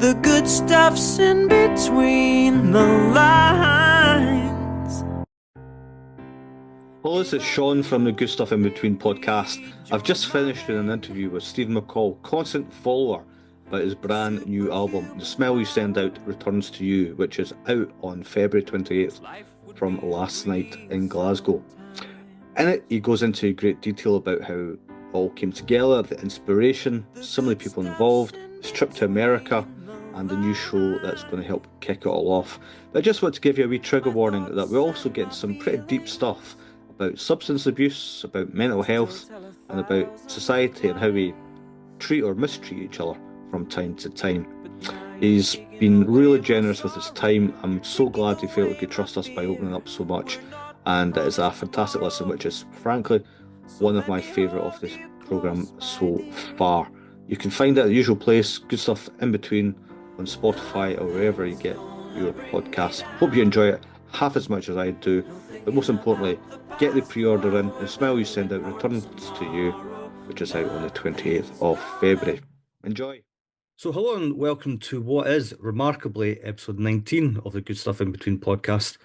The good stuff's in between the lines. Hello, this is Sean from the Good Stuff In Between podcast. I've just finished an interview with Stephen McAll, constant follower, about his brand new album, The Smell You Send Out Returns to You, which is out on February 28th from Last Night in Glasgow. In it, he goes into great detail about how it all came together, the inspiration, some of the people involved, his trip to America, and the new show that's going to help kick it all off. But I just want to give you a wee trigger warning that we also get some pretty deep stuff about substance abuse, about mental health, and about society and how we treat or mistreat each other from time to time. He's been really generous with his time. I'm so glad he felt he could trust us by opening up so much, and it is a fantastic listen, which is frankly one of my favourite of this programme so far. You can find it at the usual place, Good Stuff In Between, on Spotify or wherever you get your podcasts. Hope you enjoy it half as much as I do, but most importantly, get the pre-order in. The Smell You Send Out returns to you, which is out on the 28th of February. Enjoy. So hello and welcome to what is remarkably episode 19 of the Good Stuff In Between podcast.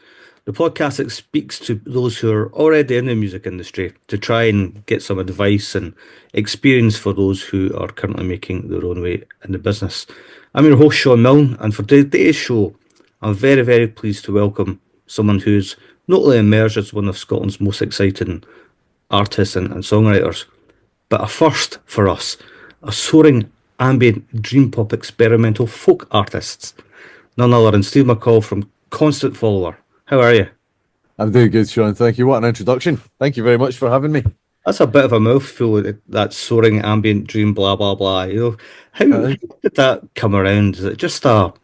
The podcast that speaks to those who are already in the music industry to try and get some advice and experience for those who are currently making their own way in the business. I'm your host, Sean Milne, and for today's show, I'm very, very pleased to welcome someone who's not only emerged as one of Scotland's most exciting artists and songwriters, but a first for us, a soaring ambient dream pop experimental folk artist, none other than Stephen McAll from Constant Follower. How are you? I'm doing good, Sean. Thank you. What an introduction. Thank you very much for having me. That's a bit of a mouthful, that soaring ambient dream, blah, blah, blah. You know, how did that come around? Is it just a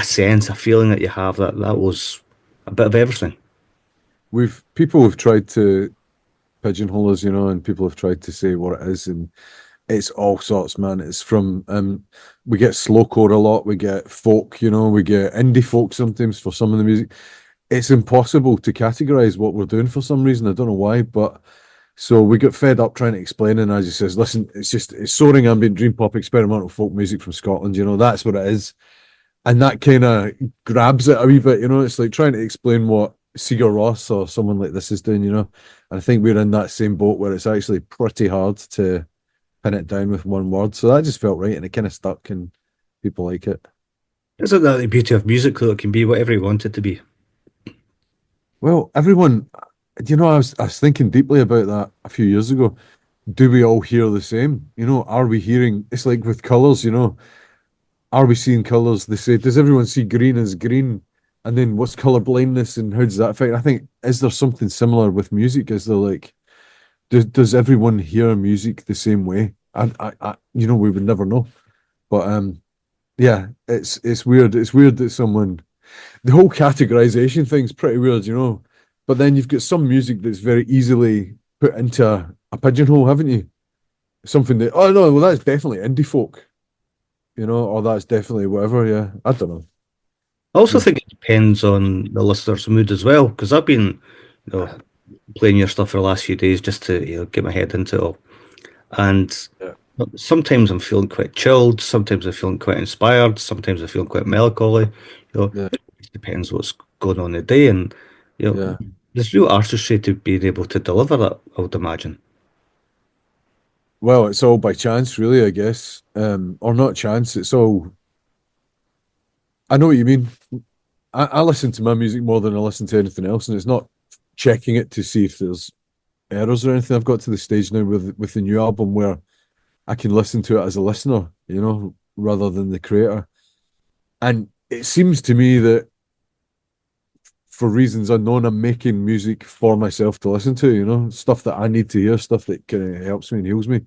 sense, a feeling that you have that was a bit of everything? People have tried to pigeonhole us, and people have tried to say what it is, and it's all sorts, man. It's from we get slowcore a lot, we get folk, we get indie folk sometimes for some of the music. It's impossible to categorize what we're doing for some reason. I don't know why, but so we got fed up trying to explain, and as he says, listen, it's soaring ambient dream pop experimental folk music from Scotland. That's what it is, and that kind of grabs it a wee bit. It's like trying to explain what Sigur Rós or someone like this is doing. And I think we're in that same boat where it's actually pretty hard to pin it down with one word. So that just felt right, and it kind of stuck, and people like it. Isn't that the beauty of music, though? It can be whatever you want it to be. Well, everyone, I was thinking deeply about that a few years ago. Do we all hear the same? Are we hearing? It's like with colours. Are we seeing colours? They say, does everyone see green as green? And then what's colour blindness, and how does that affect? I think, is there something similar with music? Is there like, does everyone hear music the same way? I we would never know. But yeah, it's weird. It's weird that the whole categorization thing's pretty weird, But then you've got some music that's very easily put into a pigeonhole, haven't you? Something that, oh no, well that's definitely indie folk, or that's definitely whatever. Yeah, I don't know. I also think it depends on the listener's mood as well, because I've been, playing your stuff for the last few days just to get my head into it all. And sometimes I'm feeling quite chilled, sometimes I'm feeling quite inspired, sometimes I'm feeling quite melancholy. It depends what's going on in the day, and there's real artistry to being able to deliver that, I would imagine. Well, it's all by chance, really, I guess, or not chance. It's all. I know what you mean. I listen to my music more than I listen to anything else, and it's not checking it to see if there's errors or anything. I've got to the stage now with the new album where I can listen to it as a listener, rather than the creator. And it seems to me that for reasons unknown, I'm making music for myself to listen to, stuff that I need to hear, stuff that kind of helps me and heals me.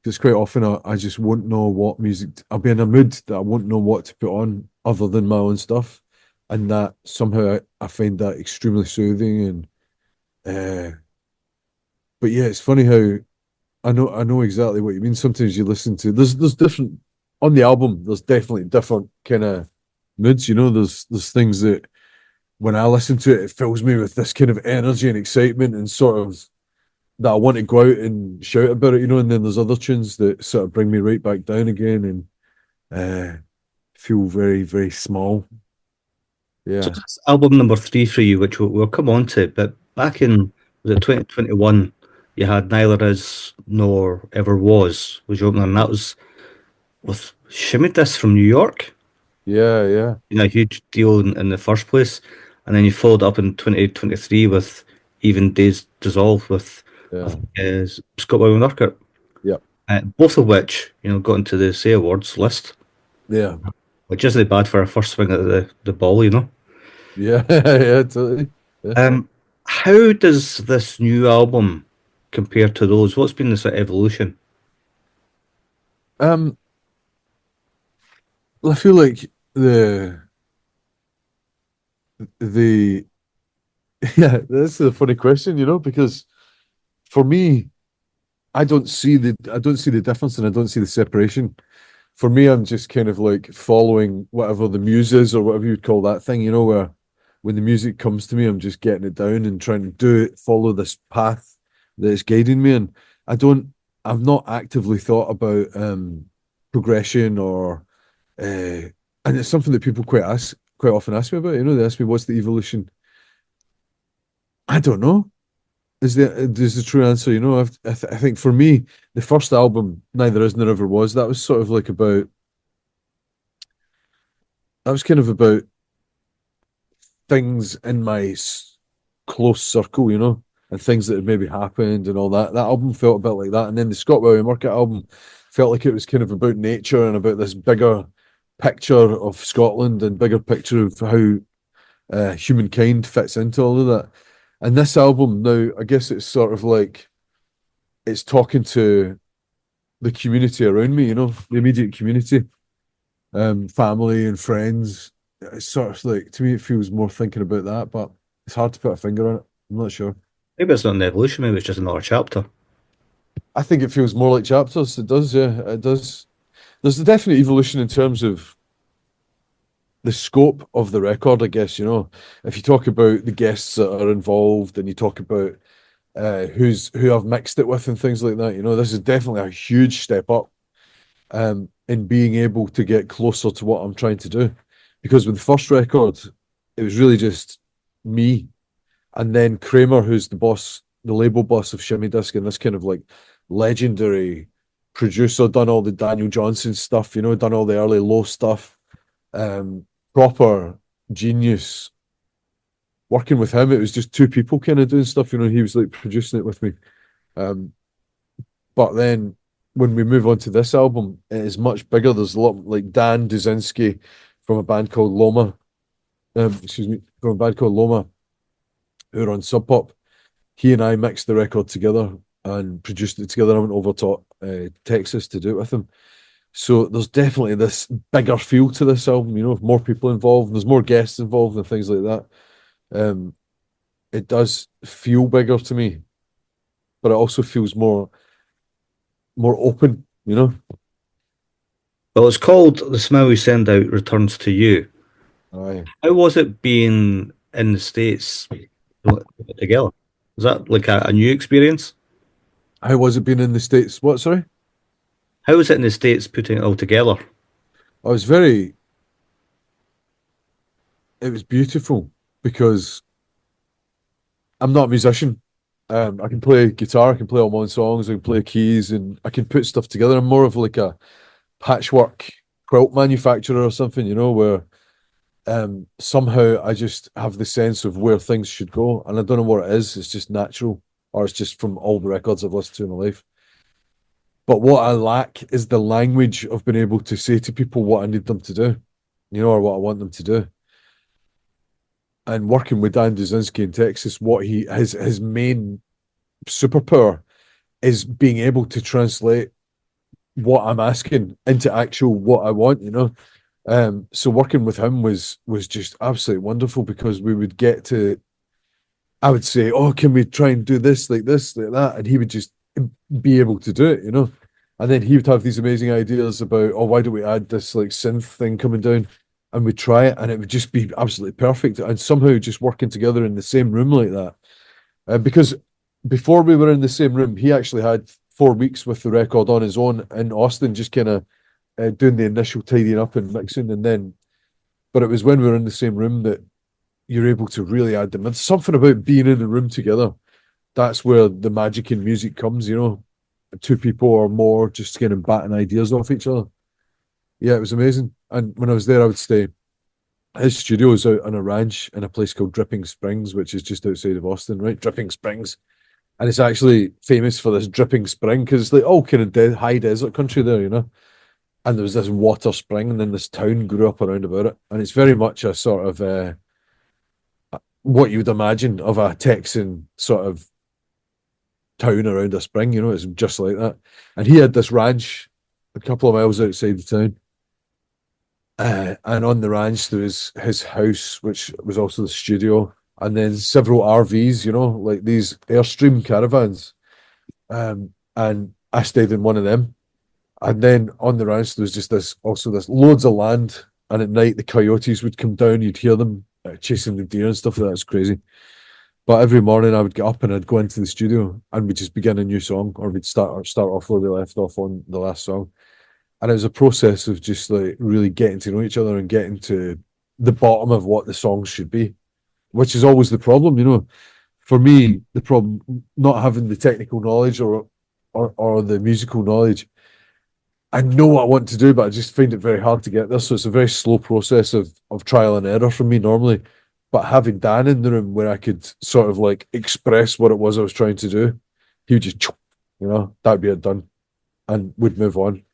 Because quite often I just won't know what music, I'll be in a mood that I won't know what to put on other than my own stuff. And that somehow I find that extremely soothing. And but yeah, it's funny how I know exactly what you mean. Sometimes you listen to there's different on the album. There's definitely different kind of moods. There's things that when I listen to it, it fills me with this kind of energy and excitement and sort of that I want to go out and shout about it. And then there's other tunes that sort of bring me right back down again and feel very, very small. So Yeah. that's album number three for you, which we'll come on to. But back in, was it 2021, you had Neither Is Nor Ever Was your opener, and that was with Shimmy This from New York. Yeah, yeah, You know, a huge deal in the first place. And then you followed up in 2023 with Even Days Dissolve with, I yeah, think, Scott William Urquhart. yeah, Both of which, got into the Say Awards list, yeah, which isn't bad for a first swing at the ball. yeah, yeah, totally. Yeah. How does this new album compare to those? What's been the sort of evolution? Um, I feel like the yeah, this is a funny question, because for me, I don't see the difference and I don't see the separation. For me, I'm just kind of like following whatever the muse is or whatever you'd call that thing, where when the music comes to me, I'm just getting it down and trying to do it, follow this path that is guiding me. And I don't, I've not actively thought about progression or, and it's something that people quite often ask me about. They ask me, what's the evolution? I don't know. Is the true answer? I think for me, the first album, Neither Is Nor Ever Was, that was sort of like that was kind of about things in my close circle, and things that had maybe happened and all that. That album felt a bit like that. And then the Scott William Urquhart album felt like it was kind of about nature and about this bigger picture of Scotland and bigger picture of how humankind fits into all of that. And this album now, I guess it's sort of like it's talking to the community around me, the immediate community, family and friends. It's sort of like, to me, it feels more thinking about that, but it's hard to put a finger on it. I'm not sure. Maybe it's not an evolution, maybe it's just another chapter. I think it feels more like chapters. It does, yeah, it does. There's a definite evolution in terms of the scope of the record, I guess, if you talk about the guests that are involved and you talk about who I've mixed it with and things like that, this is definitely a huge step up in being able to get closer to what I'm trying to do. Because with the first record, it was really just me and then Kramer, who's the boss, the label boss of Shimmy Disc, and this kind of like legendary producer, done all the Daniel Johnson stuff, done all the early Low stuff, proper genius. Working with him, it was just two people kind of doing stuff, he was like producing it with me. But then when we move on to this album, it is much bigger. There's a lot like Dan Duzinski from a band called Loma, from a band called Loma, who are on Sub Pop. He and I mixed the record together and produced it together. I went over to Texas to do it with him. So there's definitely this bigger feel to this album, with more people involved. There's more guests involved and things like that. It does feel bigger to me, but it also feels more open. Well, it's called The Smile We Send Out Returns to You. Aye. How was it being in the States together? Was that like a new experience? How was it being in the States? What, sorry? How was it in the States putting it all together? I was very, it was beautiful because I'm not a musician. I can play guitar, I can play all my own songs, I can play keys, and I can put stuff together. I'm more of like a patchwork quilt manufacturer or something, where somehow I just have the sense of where things should go, and I don't know what it is. It's just natural, or it's just from all the records I've listened to in my life. But what I lack is the language of being able to say to people what I need them to do, or what I want them to do. And working with Dan Duzinski in Texas, what his main superpower is being able to translate what I'm asking into actual what I want. So working with him was just absolutely wonderful because we would get to, I would say, oh, can we try and do this, like that? And he would just be able to do it. And then he would have these amazing ideas about, oh, why don't we add this like synth thing coming down? And we'd try it and it would just be absolutely perfect. And somehow just working together in the same room like that. Because before we were in the same room, he actually had 4 weeks with the record on his own in Austin, just kind of doing the initial tidying up and mixing, and then, but it was when we were in the same room that you're able to really add them. It's something about being in the room together. That's where the magic in music comes, you know. Two people or more just getting batting ideas off each other. Yeah, it was amazing. And when I was there, I would stay. His studio is out on a ranch in a place called Dripping Springs, which is just outside of Austin, right? Dripping Springs. And it's actually famous for this dripping spring because it's like all kind of high desert country there, you know. And there was this water spring, and then this town grew up around about it. And it's very much a sort of what you would imagine of a Texan sort of town around a spring, you know. It's just like that. And he had this ranch a couple of miles outside the town. And on the ranch, there was his house, which was also the studio, and then several RVs, you know, like these Airstream caravans. And I stayed in one of them. And then on the ranch, there was just this loads of land. And at night, the coyotes would come down. You'd hear them chasing the deer and stuff. That was crazy. But every morning, I would get up and I'd go into the studio and we'd just begin a new song, or we'd start off where we left off on the last song. And it was a process of just like really getting to know each other and getting to the bottom of what the songs should be, which is always the problem, you know. For me, the problem not having the technical knowledge or the musical knowledge. I know what I want to do, but I just find it very hard to get there. So it's a very slow process of trial and error for me normally. But having Dan in the room where I could sort of like express what it was I was trying to do, he would just, you know, that'd be it done, and would move on.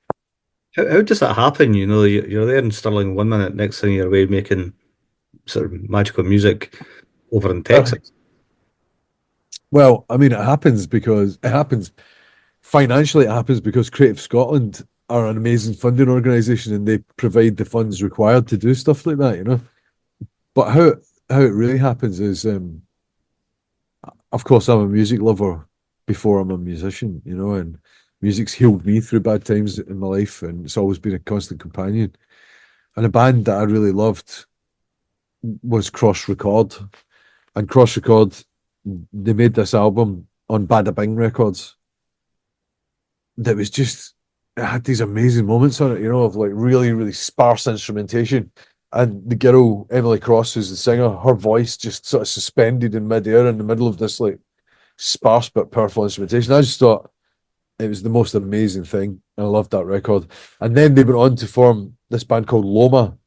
How does that happen? You know, you're there in Stirling 1 minute, next thing you're away making sort of magical music over in Texas. Well, I mean, it happens financially. It happens because Creative Scotland are an amazing funding organisation and they provide the funds required to do stuff like that, you know. But how it really happens is, of course, I'm a music lover before I'm a musician, you know, and music's healed me through bad times in my life, and it's always been a constant companion. And a band that I really loved was Cross Record, and Cross Record, they made this album on Bada Bing Records that was just, it had these amazing moments on it, you know, of like really, really sparse instrumentation. And the girl, Emily Cross, who's the singer, her voice just sort of suspended in midair in the middle of this like sparse but powerful instrumentation. I just thought it was the most amazing thing. And I loved that record. And then they went on to form this band called Loma,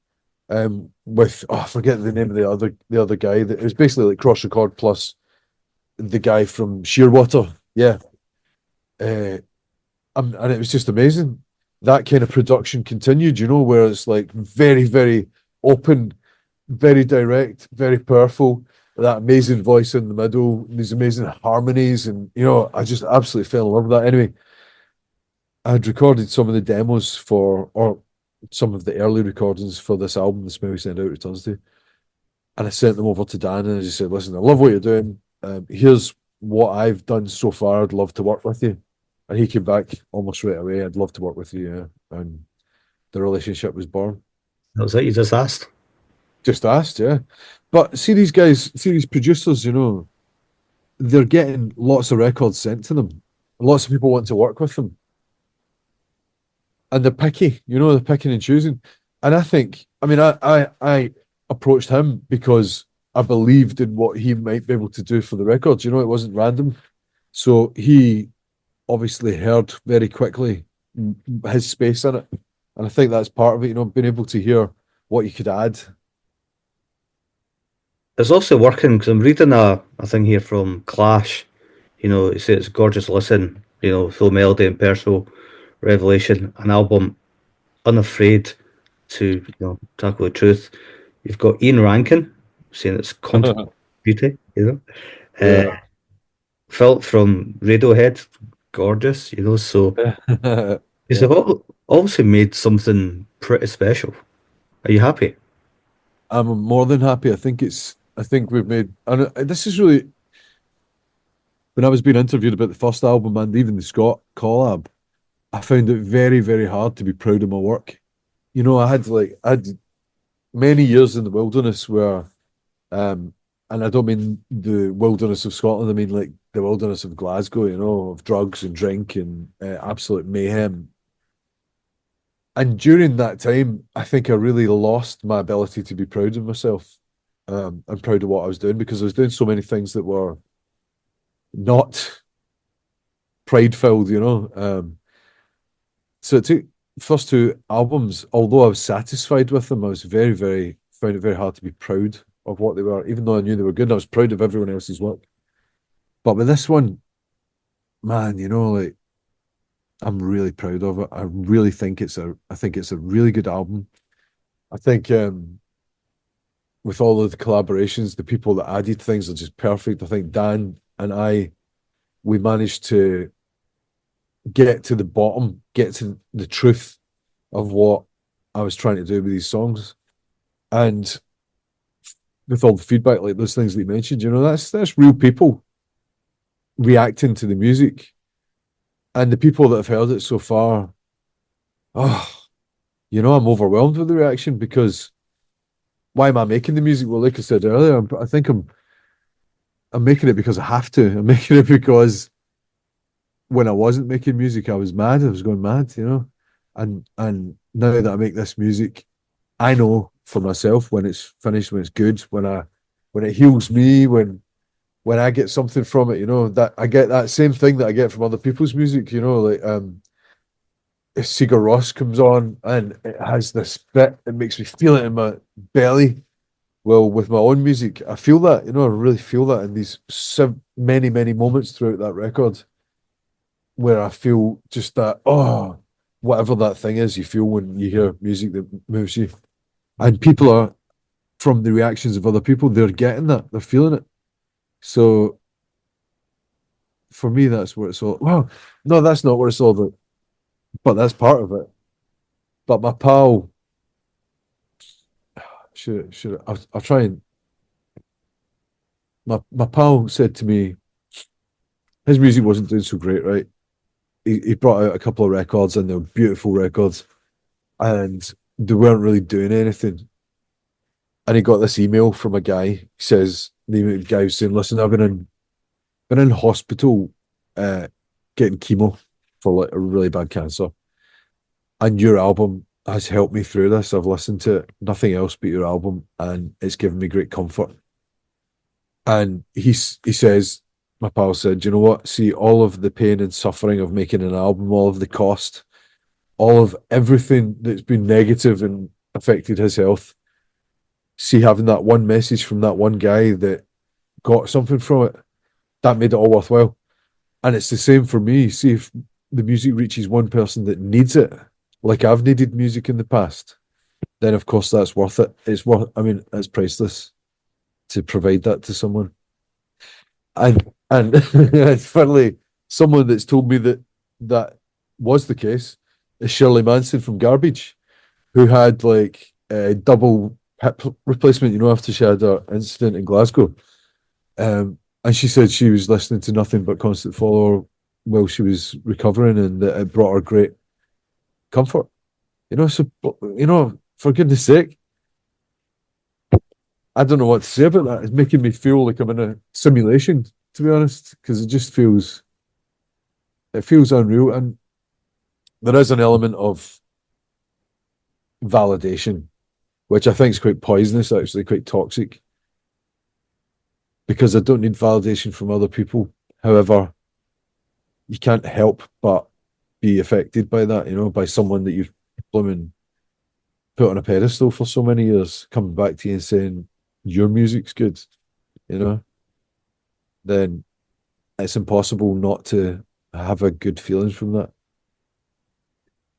with, I forget the name of the other guy. It was basically like Cross Record plus the guy from Shearwater. Yeah. And it was just amazing. That kind of production continued, you know, where it's like very, very open, very direct, very powerful. That amazing voice in the middle, these amazing harmonies, and you know, I just absolutely fell in love with that. Anyway, I had recorded some of the demos or some of the early recordings for this album, The Smell We Send Out Returns To, and I sent them over to Dan, and I just said, "Listen, I love what you're doing. Here's what I've done so far. I'd love to work with you." And he came back almost right away. "I'd love to work with you," yeah. And the relationship was born. That was it, you just asked. Just asked, yeah. But see these guys, see these producers, you know, they're getting lots of records sent to them. Lots of people want to work with them. And they're picky, you know, they're picking and choosing. And I think, I mean, I approached him because I believed in what he might be able to do for the records. You know, it wasn't random. So he obviously heard very quickly his space in it. And I think that's part of it, you know, being able to hear what you could add. It's also working because I'm reading a thing here from Clash. You know, it says it's gorgeous listen, you know, full melody and personal revelation, an album unafraid to, you know, tackle the truth. You've got Ian Rankin saying it's content beauty, you know. Yeah. Felt from Radiohead, gorgeous, you know. So because Yeah. they've obviously made something pretty special. Are you happy? I'm more than happy. I think we've made, and this is really, when I was being interviewed about the first album and even the Scott collab, I found it very, very hard to be proud of my work. You know, I had many years in the wilderness where, and I don't mean the wilderness of Scotland, I mean like the wilderness of Glasgow, you know, of drugs and drink and absolute mayhem. And during that time, I think I really lost my ability to be proud of myself, and proud of what I was doing, because I was doing so many things that were not pride filled, you know. So it took first two albums, although I was satisfied with them, I was very, very found it very hard to be proud of what they were, even though I knew they were good. I was proud of everyone else's work. But with this one, man, you know, like I'm really proud of it. I really think I think it's a really good album. I think with all of the collaborations, the people that added things are just perfect. I think Dan and we managed to get to the bottom, get to the truth of what I was trying to do with these songs. And with all the feedback, like those things that you mentioned, you know, that's real people reacting to the music. And the people that have heard it so far, oh, you know, I'm overwhelmed with the reaction, because why am I making the music? Well, like I said earlier, I think I'm making it because I have to. I'm making it because when I wasn't making music, I was mad. I was going mad, you know. And now that I make this music, I know for myself when it's finished, when it's good, when it heals me, when I get something from it, you know, that I get that same thing that I get from other people's music, you know, like if Sigur Rós comes on and it has this bit, it makes me feel it in my belly. Well, with my own music, I feel that, you know, I really feel that in these many, many moments throughout that record, where I feel just that, oh, whatever that thing is you feel when you hear music that moves you. And people are, from the reactions of other people, they're getting that, they're feeling it. So for me, that's where it's all, well, no, that's not what it's all about, but that's part of it. But my pal, I'll try and, my pal said to me, his music wasn't doing so great, right? He brought out a couple of records and they were beautiful records, and they weren't really doing anything. And he got this email from a guy. He says, the guy was saying, "Listen, I've been in hospital, uh, getting chemo for like a really bad cancer, and your album has helped me through this. I've listened to nothing else but your album, and it's given me great comfort." And he says, my pal said, "You know what? See, all of the pain and suffering of making an album, all of the cost, all of everything that's been negative and affected his health. See, having that one message from that one guy that got something from it, that made it all worthwhile." And it's the same for me. See, if the music reaches one person that needs it, like I've needed music in the past, then of course that's worth it. It's worth, I mean, it's priceless to provide that to someone. And it's funny, someone that's told me that that was the case is Shirley Manson from Garbage, who had like a double hip replacement, you know, after she had her incident in Glasgow. And she said she was listening to nothing but Constant Follower while she was recovering, and that it brought her great comfort. You know, so you know, for goodness sake, I don't know what to say about that. It's making me feel like I'm in a simulation, to be honest, because it feels unreal, and there is an element of validation, which I think is quite poisonous, actually, quite toxic, because I don't need validation from other people. However, you can't help but be affected by that, you know, by someone that you've blooming put on a pedestal for so many years coming back to you and saying your music's good, you know, then it's impossible not to have a good feeling from that.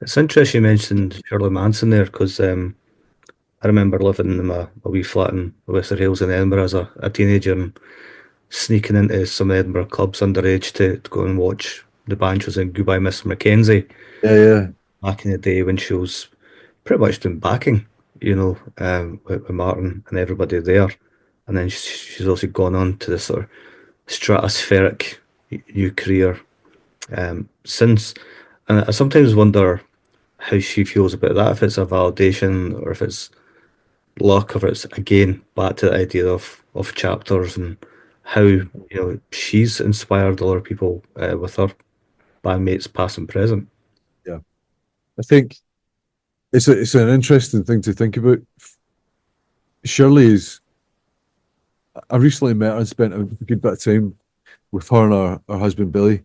It's interesting you mentioned Shirley Manson there because I remember living in a wee flat in the Western Hills in Edinburgh as a teenager and sneaking into some Edinburgh clubs underage to go and watch the band she was in Goodbye Mr. Mackenzie Yeah, yeah, back in the day when she was pretty much doing backing, you know, with Martin and everybody there. And then she's also gone on to this sort of stratospheric new career since. And I sometimes wonder how she feels about that, if it's a validation or if it's luck, or if it's again back to the idea of chapters and how she's inspired a lot of people with her bandmates past and present. yeah. I think it's an interesting thing to think about. Shirley is. I recently met her and spent a good bit of time with her and our husband Billy,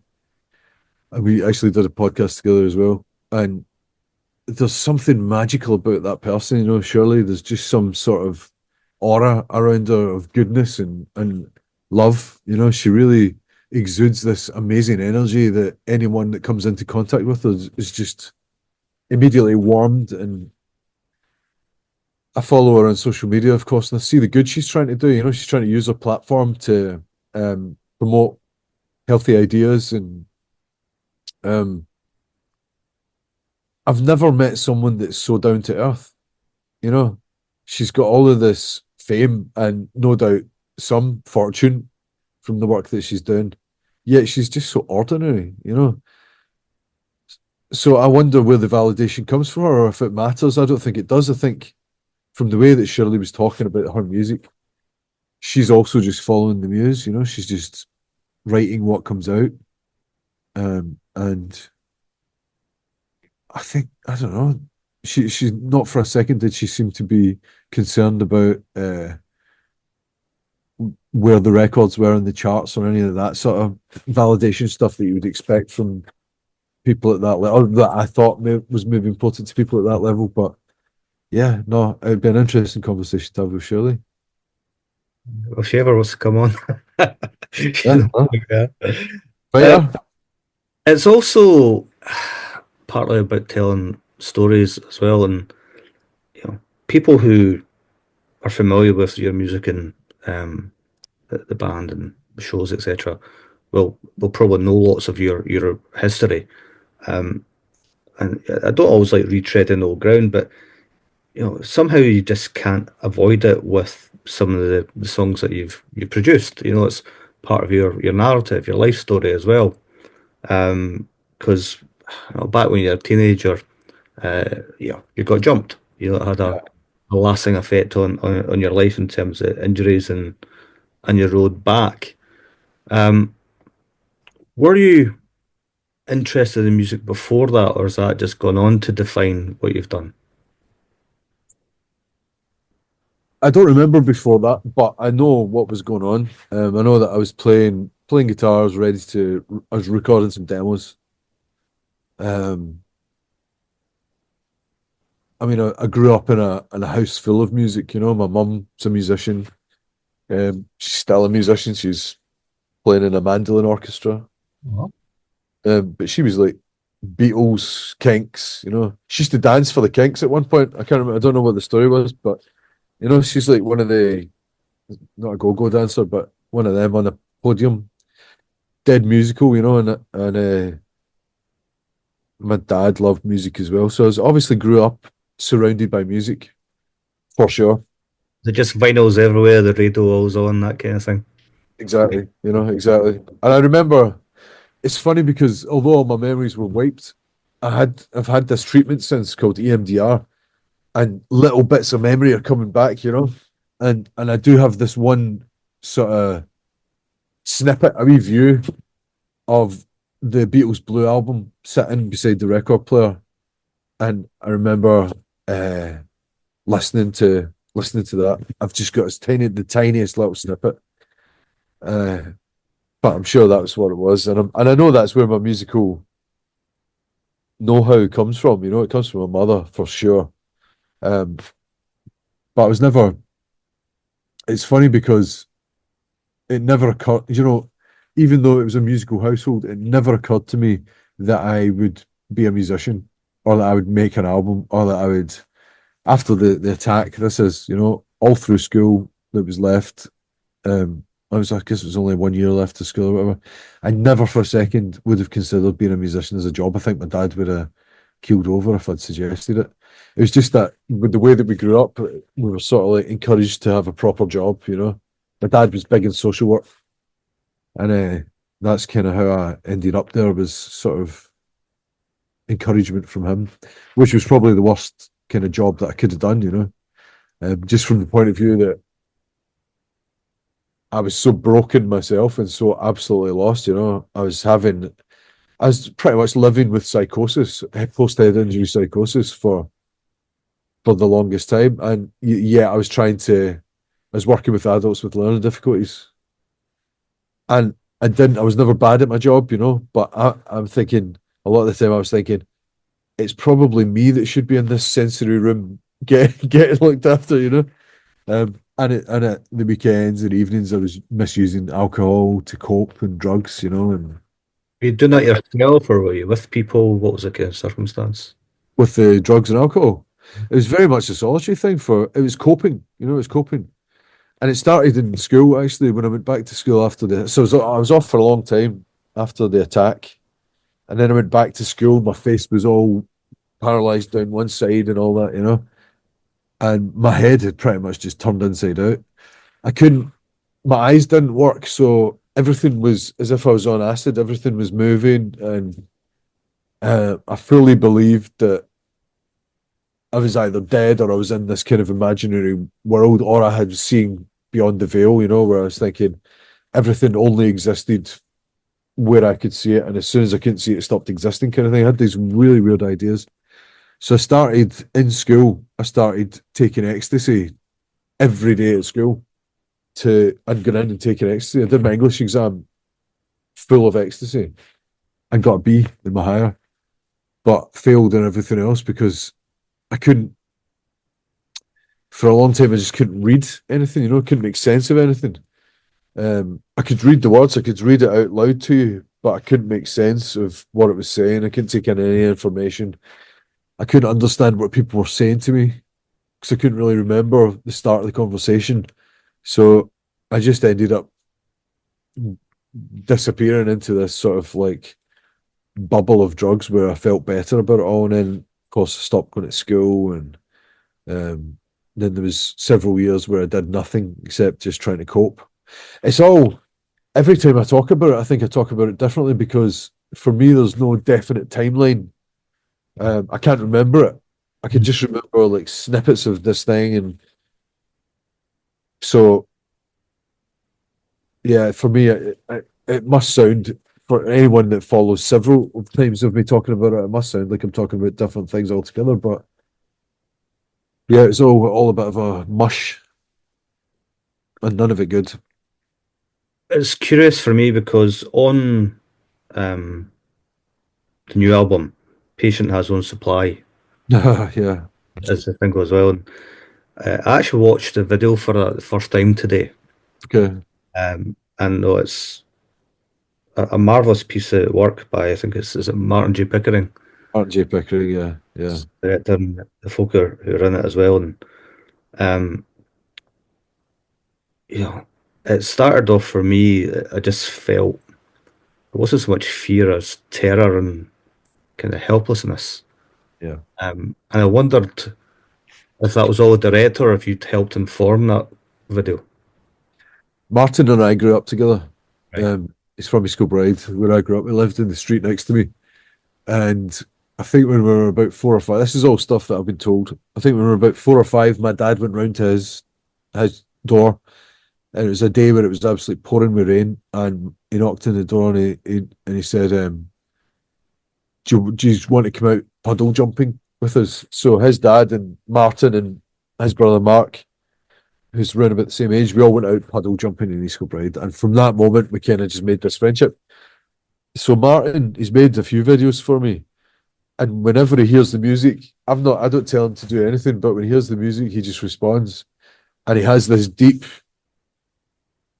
and we actually did a podcast together as well. And there's something magical about that person, you know. Shirley, there's just some sort of aura around her of goodness and love. You know, she really exudes this amazing energy that anyone that comes into contact with her is just immediately warmed. And I follow her on social media, of course, and I see the good she's trying to do. You know, she's trying to use her platform to promote healthy ideas. And um, I've never met someone that's so down to earth. You know, she's got all of this fame and no doubt some fortune from the work that she's doing, yet she's just so ordinary. You know, so I wonder where the validation comes from her, or if it matters. I don't think it does. I think from the way that Shirley was talking about her music, she's also just following the muse. You know, she's just writing what comes out. And I think, I don't know, she's not for a second did she seem to be concerned about where the records were in the charts or any of that sort of validation stuff that you would expect from people at that level, or that I thought was maybe important to people at that level. But yeah, no, it'd be an interesting conversation to have with Shirley. Well, if she ever wants to come on. Yeah. Yeah. But yeah, It's also partly about telling stories as well, and you know, people who are familiar with your music and the band and shows, etc. Will probably know lots of your history. And I don't always like retreading old ground, but you know, somehow you just can't avoid it with some of the songs that you've produced. You know, it's part of your narrative, your life story as well. Because you know, back when you're a teenager, you know, you got jumped. You know, it had a lasting effect on your life in terms of injuries and your road back. Were you interested in music before that, or has that just gone on to define what you've done? I don't remember before that, but I know what was going on. I know that I was playing guitars, I was recording some demos. I mean, I grew up in a house full of music. You know, my mum's a musician. She's still a musician. She's playing in a mandolin orchestra. But she was like Beatles, Kinks. You know, she used to dance for the Kinks at one point. I can't remember. I don't know what the story was, but you know, she's like one of the not a go-go dancer, but one of them on a podium, dead musical. You know, and my dad loved music as well, so I obviously grew up surrounded by music for sure. Is it just vinyls everywhere, the radio always on, that kind of thing? Exactly, you know, exactly. And I remember it's funny because although all my memories were wiped, I've had this treatment since called EMDR, and little bits of memory are coming back, you know. And I do have this one sort of snippet, a review of the Beatles Blue album sitting beside the record player, and I remember listening to that. I've just got the tiniest little snippet, but I'm sure that was what it was, and I know that's where my musical know-how comes from. You know, it comes from my mother for sure. But I was never. It's funny because it never occurred. You know, even though it was a musical household, it never occurred to me that I would be a musician or that I would make an album or that I would. After the attack, this is, you know, all through school that was left. I guess it was only 1 year left of school or whatever. I never for a second would have considered being a musician as a job. I think my dad would have keeled over if I'd suggested it. It was just that with the way that we grew up, we were sort of like encouraged to have a proper job, you know. My dad was big in social work, and that's kind of how I ended up there, was sort of encouragement from him, which was probably the worst kind of job that I could have done, you know. Just from the point of view that I was so broken myself and so absolutely lost, you know. I was pretty much living with psychosis, post-head injury psychosis for for the longest time. And yeah, I was working with adults with learning difficulties. And I was never bad at my job, but I'm thinking a lot of the time I was thinking, it's probably me that should be in this sensory room getting looked after, and at the weekends and evenings I was misusing alcohol to cope and drugs, and Were you doing that yourself, or were you with people? What was the kind of circumstance? with the drugs and alcohol. It was very much a solitary thing it was coping, it was coping. And it started in school actually when I went back to school I was off for a long time after the attack. And then I went back to school, my face was all paralyzed down one side and all that, and my head had pretty much just turned inside out. I couldn't, my eyes didn't work, so everything was as if I was on acid. Everything was moving, and I fully believed that I was either dead or I was in this kind of imaginary world, or I had seen beyond the veil, where I was thinking everything only existed where I could see it, and as soon as I couldn't see it, it stopped existing, kind of thing. I had these really weird ideas. So I started in school, I started taking ecstasy every day at school and going in and taking ecstasy. I did my English exam full of ecstasy and got a B in my higher, but failed in everything else because I couldn't, for a long time, I just couldn't read anything, couldn't make sense of anything. I could read the words, I could read it out loud to you, but I couldn't make sense of what it was saying. I couldn't take in any information. I couldn't understand what people were saying to me because I couldn't really remember the start of the conversation. So I just ended up disappearing into this sort of like bubble of drugs where I felt better about it all. And then, of course, I stopped going to school. And then there was several years where I did nothing except just trying to cope. It's all, every time I talk about it, I think I talk about it differently because for me, there's no definite timeline. I can't remember it. I can just remember like snippets of this thing, and so yeah, for me, it must sound for anyone that follows several times of me talking about it, it must sound like I'm talking about different things altogether. But yeah, it's all a bit of a mush, and none of it good. It's curious for me because on the new album, Patient Has Own Supply, Yeah. as the thing goes well. And, I actually watched the video for that the first time today. Okay. And no, it's a marvelous piece of work by, I think is it Martin J. Pickering, Art J. Pickering. Yeah. Yeah. the director, and the folk who are in it as well. And um, it started off for me. I just felt it wasn't so much fear as terror and kind of helplessness. Yeah. And I wondered if that was all the director, or if you'd helped inform that video. Martin and I grew up together. Right. He's from East Kilbride, where I grew up. He lived in the street next to me. And I think when we were about 4 or 5, this is all stuff that I've been told. I think when we were about 4 or 5, my dad went round to his door, and it was a day where it was absolutely pouring with rain. And he knocked on the door, and he said, do you want to come out puddle jumping with us? So his dad and Martin and his brother Mark, who's around about the same age, we all went out puddle jumping in East Kilbride. And from that moment, we kind of just made this friendship. So Martin, he's made a few videos for me. And whenever he hears the music, I don't tell him to do anything, but when he hears the music, he just responds. And he has this deep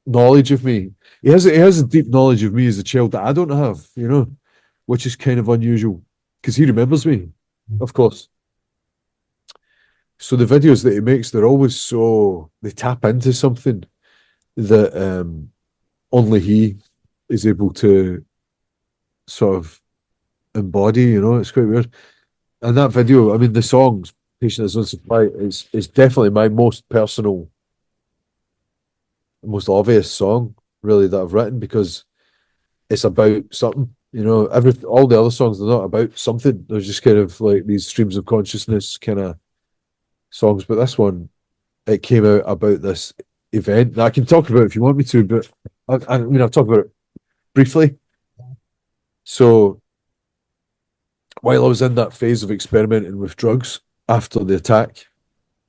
knowledge of me. He has a deep knowledge of me as a child that I don't have, which is kind of unusual because he remembers me, of course. So the videos that he makes, they tap into something that only he is able to sort of embody, it's quite weird. And that video, I mean, the songs, Patient Has Own Supply, is definitely my most personal, most obvious song, really, that I've written because it's about something. All the other songs are not about something. They're just kind of like these streams of consciousness kind of songs. But this one, it came out about this event. Now, I can talk about it if you want me to, but I mean, I'll talk about it briefly. So, while I was in that phase of experimenting with drugs after the attack,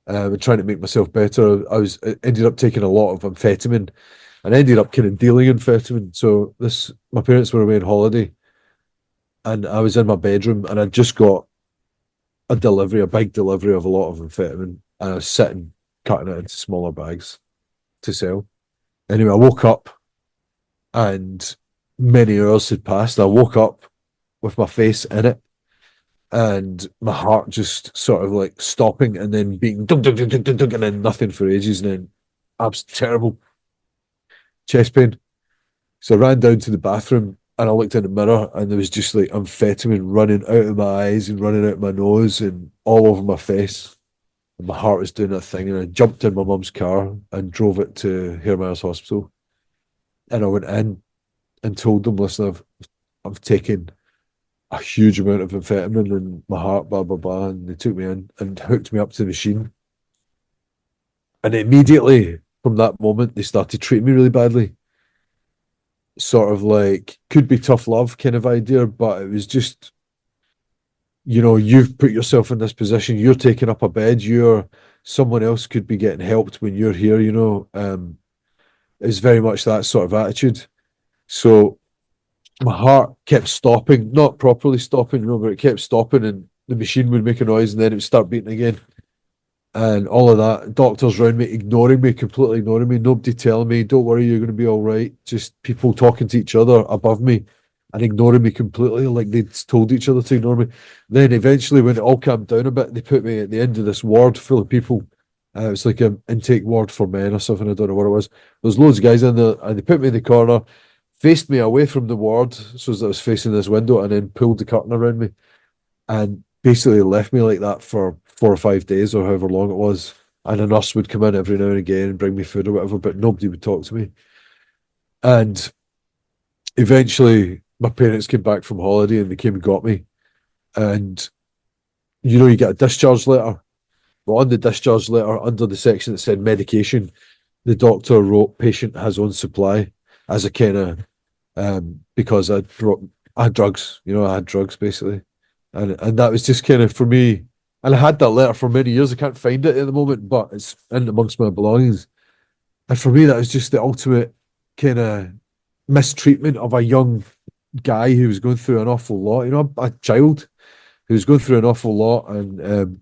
and trying to make myself better. I ended up taking a lot of amphetamine and ended up kind of dealing amphetamine. So my parents were away on holiday, and I was in my bedroom, and I just got a big delivery of a lot of amphetamine, and I was sitting cutting it into smaller bags to sell. Anyway, I woke up, and many hours had passed. I woke up with my face in it, and my heart just sort of like stopping and then beating dunk, dunk, dunk, dunk, dunk, dunk, and then nothing for ages, and then terrible chest pain. So I ran down to the bathroom and I looked in the mirror, and there was just like amphetamine running out of my eyes and running out my nose and all over my face. And my heart was doing that thing, and I jumped in my mum's car and drove it to Hairmyres Hospital. And I went in and told them, listen, I've taken a huge amount of amphetamine in my heart, blah, blah, blah. And they took me in and hooked me up to the machine. And immediately from that moment, they started treating me really badly. Sort of like, could be tough love kind of idea, but it was just, you've put yourself in this position, you're taking up a bed, someone else could be getting helped when you're here, it's very much that sort of attitude. So my heart kept stopping, not properly stopping, but it kept stopping, and the machine would make a noise and then it would start beating again. And all of that, doctors around me ignoring me, completely ignoring me, nobody telling me, don't worry, you're going to be all right. Just people talking to each other above me and ignoring me completely, like they'd told each other to ignore me. Then eventually, when it all calmed down a bit, they put me at the end of this ward full of people. It was like an intake ward for men or something, I don't know what it was. There's loads of guys in there, and they put me in the corner, faced me away from the ward so that I was facing this window, and then pulled the curtain around me and basically left me like that for 4 or 5 days or however long it was. And a nurse would come in every now and again and bring me food or whatever, but nobody would talk to me. And eventually my parents came back from holiday and they came and got me. And you get a discharge letter. Well, on the discharge letter, under the section that said medication, the doctor wrote patient has own supply as a kind of because I had drugs, I had drugs basically. And that was just kind of for me. And I had that letter for many years. I can't find it at the moment, but it's in amongst my belongings. And for me, that was just the ultimate kind of mistreatment of a young guy who was going through an awful lot. A child who was going through an awful lot, and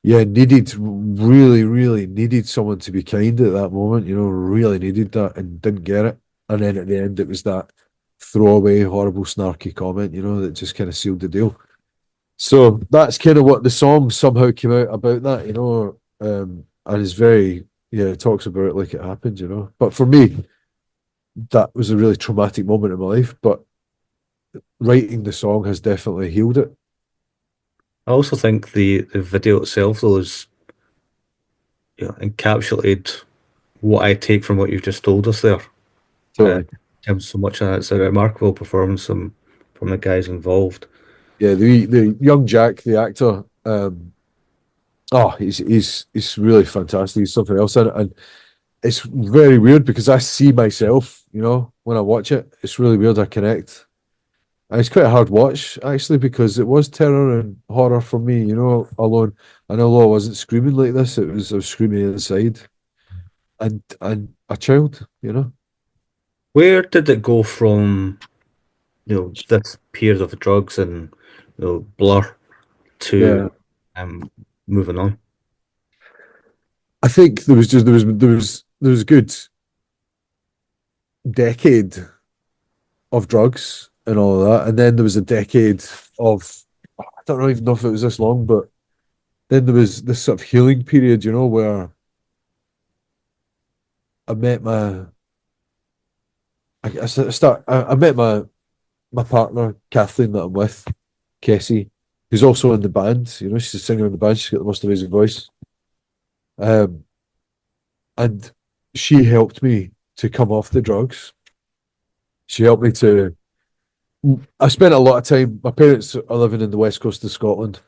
really, really needed someone to be kind at that moment. Really needed that and didn't get it. And then at the end, it was that throwaway, horrible, snarky comment. That just kind of sealed the deal. So that's kind of what the song somehow came out about that, and it's very, it talks about it like it happened, But for me, that was a really traumatic moment in my life, but writing the song has definitely healed it. I also think the video itself, though, is encapsulated what I take from what you've just told us there. Totally. So much of that, it's a remarkable performance from the guys involved. Yeah, the young Jack, the actor, he's really fantastic. He's something else in it, and it's very weird because I see myself, when I watch it. It's really weird. I connect, and it's quite a hard watch actually because it was terror and horror for me, alone. And although I wasn't screaming like this, I was screaming inside, and a child, Where did it go from, this period of drugs and Blur to moving on? I think there was a good decade of drugs and all of that, and then there was a decade of, I don't even know if it was this long, but then there was this sort of healing period, where I met I met my partner Kathleen that I'm with, Kessie, who's also in the band. She's a singer in the band. She's got the most amazing voice. And she helped me to come off the drugs. She helped me to. I spent a lot of time. My parents are living in the west coast of Scotland,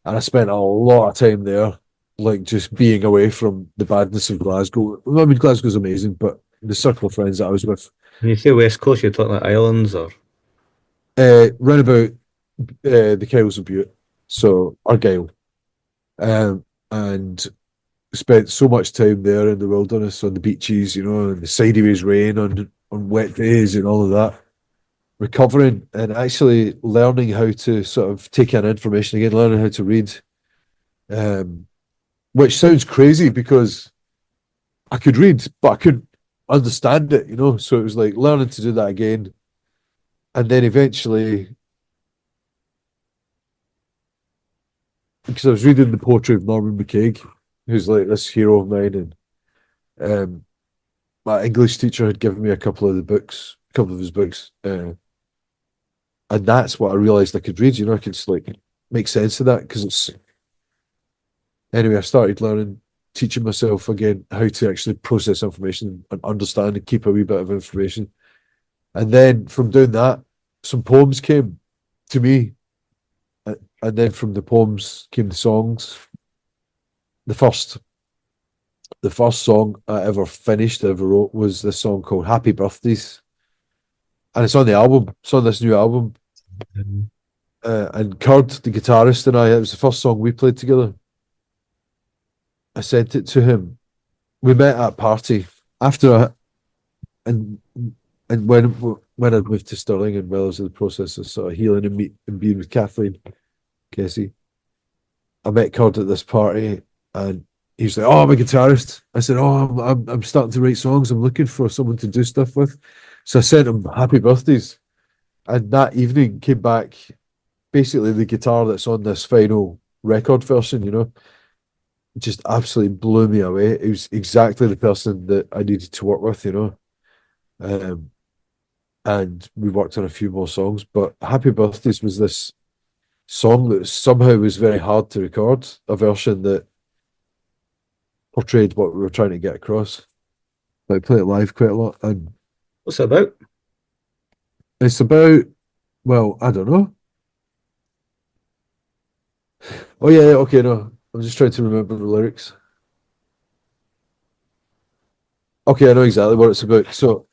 and I spent a lot of time there, like just being away from the badness of Glasgow. I mean, Glasgow's amazing, but the circle of friends that I was with. When you say West Coast, you're talking like islands or? Round about the Kyles of Butte, so Argyll, and spent so much time there in the wilderness, on the beaches, you know, and the sideways rain on wet days and all of that. Recovering and actually learning how to sort of take in information again, learning how to read, which sounds crazy because I could read, but I couldn't understand it, you know. So it was like learning to do that again. And then eventually, because I was reading the poetry of Norman McCaig, who's like this hero of mine, and my English teacher had given me a couple of his books, and that's what I realized I could read. You know, I could just like make sense of that because it's. Anyway, I started learning, teaching myself again how to actually process information and understand and keep a wee bit of information. And then from doing that, some poems came to me. And then from the poems came the songs. The first song I ever finished, I ever wrote, was this song called Happy Birthdays. And it's on the album. It's on this new album. And Kurd, the guitarist, and I, it was the first song we played together. I sent it to him. We met at a party and when I moved to Stirling and while I was in the process of sort of healing and being with Kathleen Casey, I met Kurd at this party and he was like, "Oh, I'm a guitarist." I said, "Oh, I'm starting to write songs. I'm looking for someone to do stuff with." So I sent him Happy Birthdays, and that evening came back basically the guitar that's on this final record version. You know, just absolutely blew me away. It was exactly the person that I needed to work with. You know, and we worked on a few more songs. But Happy Birthdays was this song that somehow was very hard to record, a version that portrayed what we were trying to get across. I play it live quite a lot, and What's it about? it's about, well, I don't know. Oh yeah, okay, no, I'm just trying to remember the lyrics. Okay, I know exactly what it's about. So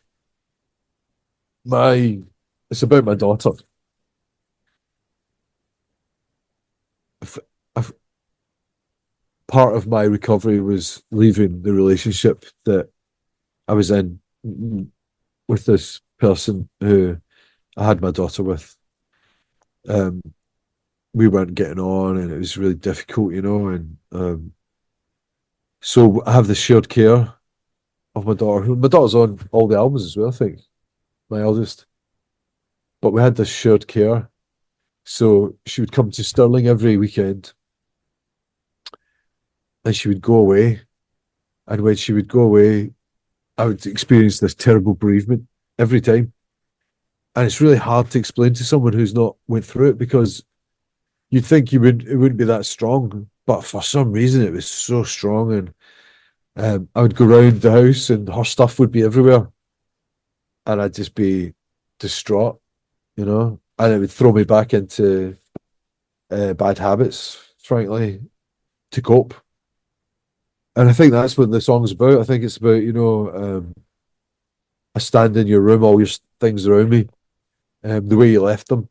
it's about my daughter. If, if part of my recovery was leaving the relationship that I was in with this person who I had my daughter with. We weren't getting on, and it was really difficult, you know. And so I have the shared care of my daughter. My daughter's on all the albums as well, I think, my eldest. But we had this shared care. So she would come to Stirling every weekend and she would go away. And when she would go away, I would experience this terrible bereavement every time. And it's really hard to explain to someone who's not went through it because you'd think it wouldn't be that strong, but for some reason it was so strong. And I would go around the house and her stuff would be everywhere, and I'd just be distraught, you know, and it would throw me back into bad habits, frankly, to cope. And I think that's what the song's about. I think it's about, you know, I stand in your room, all your things around me, the way you left them.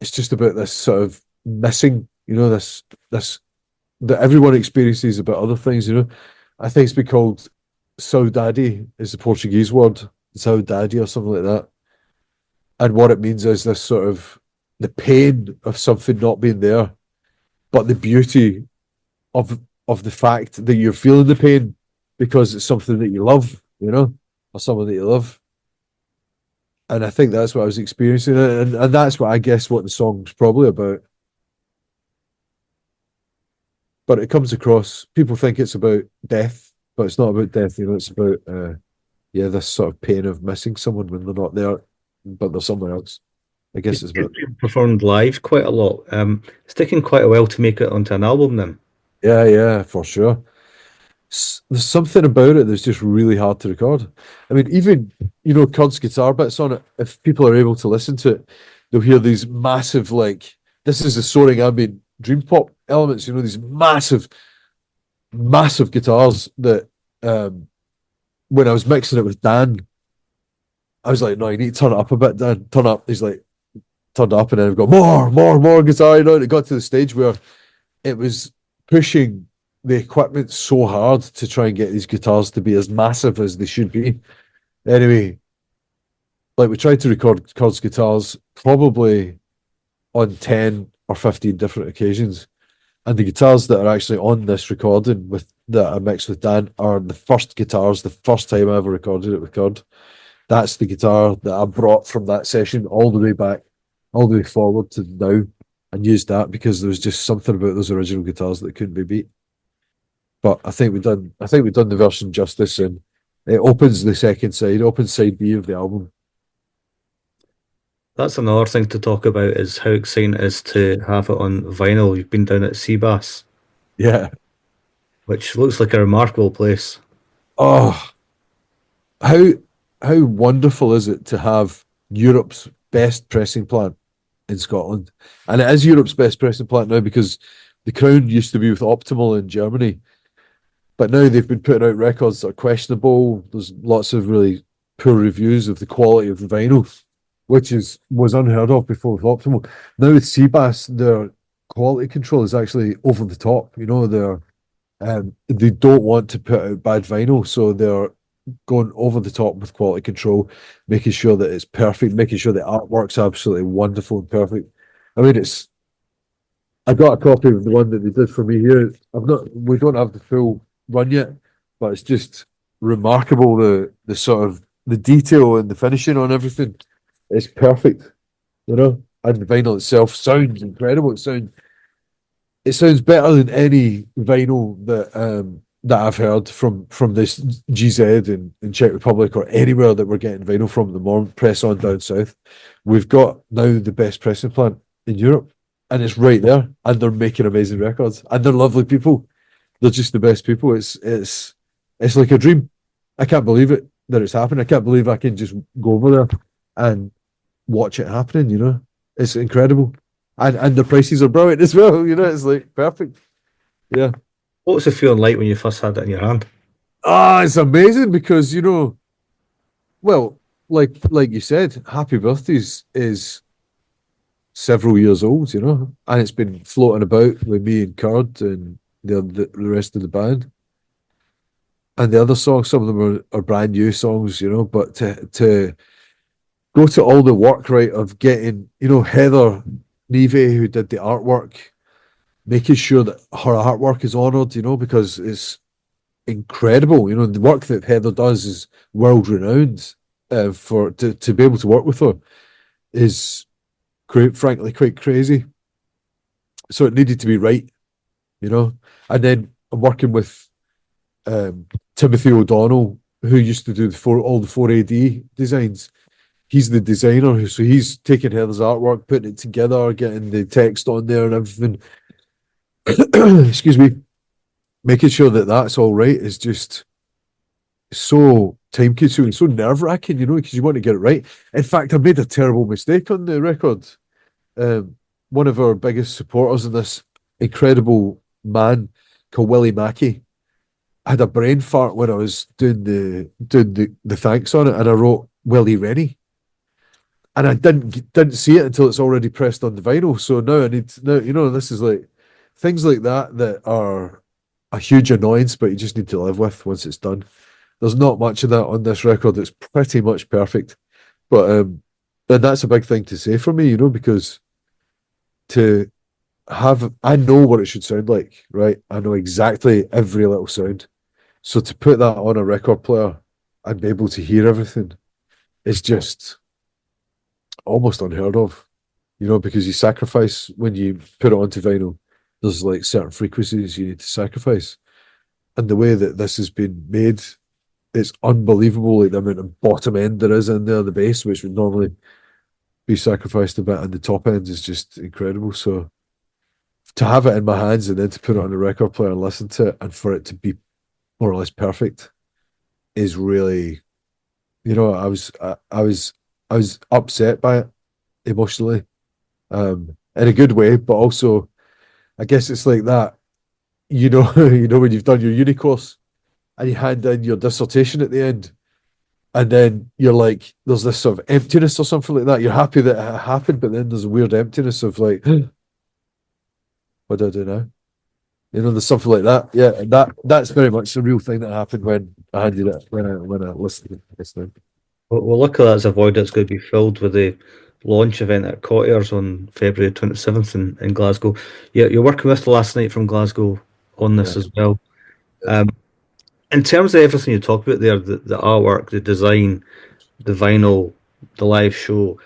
It's just about this sort of missing, you know, this that everyone experiences about other things, you know. I think it's been called saudade is the Portuguese word, saudade or something like that. And what it means is this sort of the pain of something not being there, but the beauty of the fact that you're feeling the pain because it's something that you love, you know, or someone that you love. And I think that's what I was experiencing, and that's what I guess what the song's probably about. But it comes across, people think it's about death, but it's not about death, you know, it's about, this sort of pain of missing someone when they're not there, but they're somewhere else. I guess it's about. Performed live quite a lot. It's taken quite a while to make it onto an album then. Yeah, for sure. There's something about it that's just really hard to record. I mean, even, you know, Kurd's guitar bits on it, if people are able to listen to it, they'll hear these massive, like, this is the soaring ambient dream pop elements, you know, these massive guitars that when I was mixing it with Dan, I was like, no, you need to turn it up a bit, Dan. Turn up. He's like, turned up, and then I've got more guitar, you know, and it got to the stage where it was pushing the equipment so hard to try and get these guitars to be as massive as they should be. Anyway, like we tried to record Kurt's guitars probably on 10 or 15 different occasions. And the guitars that are actually on this recording with that I mixed with Dan are the first guitars, the first time I ever recorded it with Kurt. That's the guitar that I brought from that session all the way back, all the way forward to now, and used that because there was just something about those original guitars that couldn't be beat. But I think we've done the version justice, and it opens the second side, opens side B of the album. That's another thing to talk about is how exciting it is to have it on vinyl. You've been down at Seabass, Yeah. which looks like a remarkable place. Oh, how wonderful is it to have Europe's best pressing plant in Scotland? And it is Europe's best pressing plant now because the Crown used to be with Optimal in Germany, but now they've been putting out records that are questionable. There's lots of really poor reviews of the quality of the vinyl, which was unheard of before with Optimal. Now with Seabass, their quality control is actually over the top. You know, they don't want to put out bad vinyl, so they're going over the top with quality control, making sure that it's perfect, making sure the artwork's absolutely wonderful and perfect. I mean, I got a copy of the one that they did for me here. We don't have the full run yet, but it's just remarkable the sort of the detail and the finishing on everything. It's perfect, you know. And the vinyl itself sounds incredible. It sounds better than any vinyl that I've heard from this GZ in Czech Republic or anywhere that we're getting vinyl from the more press on down south. We've got now the best pressing plant in Europe, and it's right there, and they're making amazing records, and they're lovely people. They're just the best people. It's like a dream. I can't believe it that it's happened. I can't believe I can just go over there and watch it happening, you know. It's incredible. And the prices are brilliant as well, you know, it's like perfect. Yeah. What was it feeling like when you first had it in your hand? It's amazing because, you know, well, like you said, Happy Birthdays is several years old, you know, and it's been floating about with me and Curd and the rest of the band. And the other songs, some of them are brand new songs, you know, but to go to all the work, right, of getting, you know, Heather Neve, who did the artwork, making sure that her artwork is honoured, you know, because it's incredible. You know, the work that Heather does is world renowned. To be able to work with her is frankly quite crazy. So it needed to be right, you know. And then I'm working with Timothy O'Donnell, who used to do all the 4AD designs. He's the designer, so he's taking Heather's artwork, putting it together, getting the text on there and everything. Excuse me. Making sure that that's all right is just so time consuming, so nerve wracking, you know, because you want to get it right. In fact, I made a terrible mistake on the record. One of our biggest supporters in this incredible man called Willie Mackey had a brain fart when I was doing the thanks on it, and I wrote Willie Rennie. And I didn't see it until it's already pressed on the vinyl. So now you know, this is like things like that are a huge annoyance, but you just need to live with once it's done. There's not much of that on this record. It's pretty much perfect. But and that's a big thing to say for me, you know, because I know what it should sound like, right? I know exactly every little sound. So to put that on a record player and be able to hear everything is just almost unheard of, you know, because you sacrifice when you put it onto vinyl. There's like certain frequencies you need to sacrifice, and the way that this has been made, it's unbelievable. Like the amount of bottom end there is in there, the bass, which would normally be sacrificed a bit, and the top end is just incredible. So to have it in my hands and then to put it on a record player and listen to it, and for it to be more or less perfect, is really, you know, I was upset by it emotionally, in a good way, but also I guess it's like that, you know, you know, when you've done your uni course and you hand in your dissertation at the end, and then you're like, there's this sort of emptiness or something like that. You're happy that it happened, but then there's a weird emptiness of like, what do I do now? You know, there's something like that. Yeah, and that's very much the real thing that happened when I handed it when I listened to this thing. Well, luckily that's avoided. It's going to be filled with the launch event at Cottier's on February 27th in Glasgow. Yeah, you're working with the Last Night from Glasgow on this Yeah. as well. In terms of everything you talk about there, the artwork, the design, the vinyl, the live show,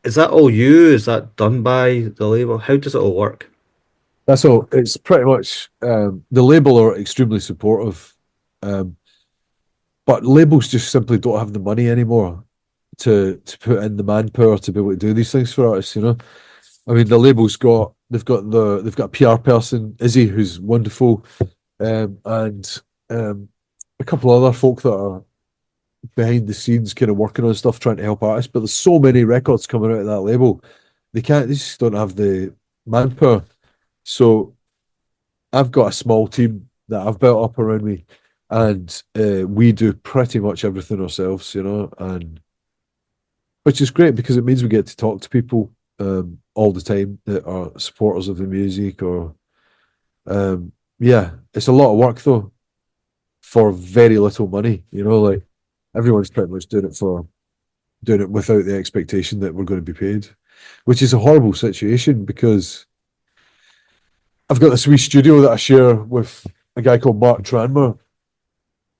is that all you? Is that done by the label? How does it all work? That's all. It's pretty much the label are extremely supportive, um, but labels just simply don't have the money anymore to put in the manpower to be able to do these things for artists. You know, I mean, the label's got they've got a PR person, Izzy, who's wonderful, and a couple of other folk that are behind the scenes, kind of working on stuff, trying to help artists. But there's so many records coming out of that label, they just don't have the manpower. So I've got a small team that I've built up around me, and we do pretty much everything ourselves, you know, and which is great because it means we get to talk to people all the time that are supporters of the music. Or yeah, it's a lot of work though for very little money, you know, like everyone's pretty much doing it without the expectation that we're going to be paid, which is a horrible situation because I've got this wee studio that I share with a guy called Mark Tranmere.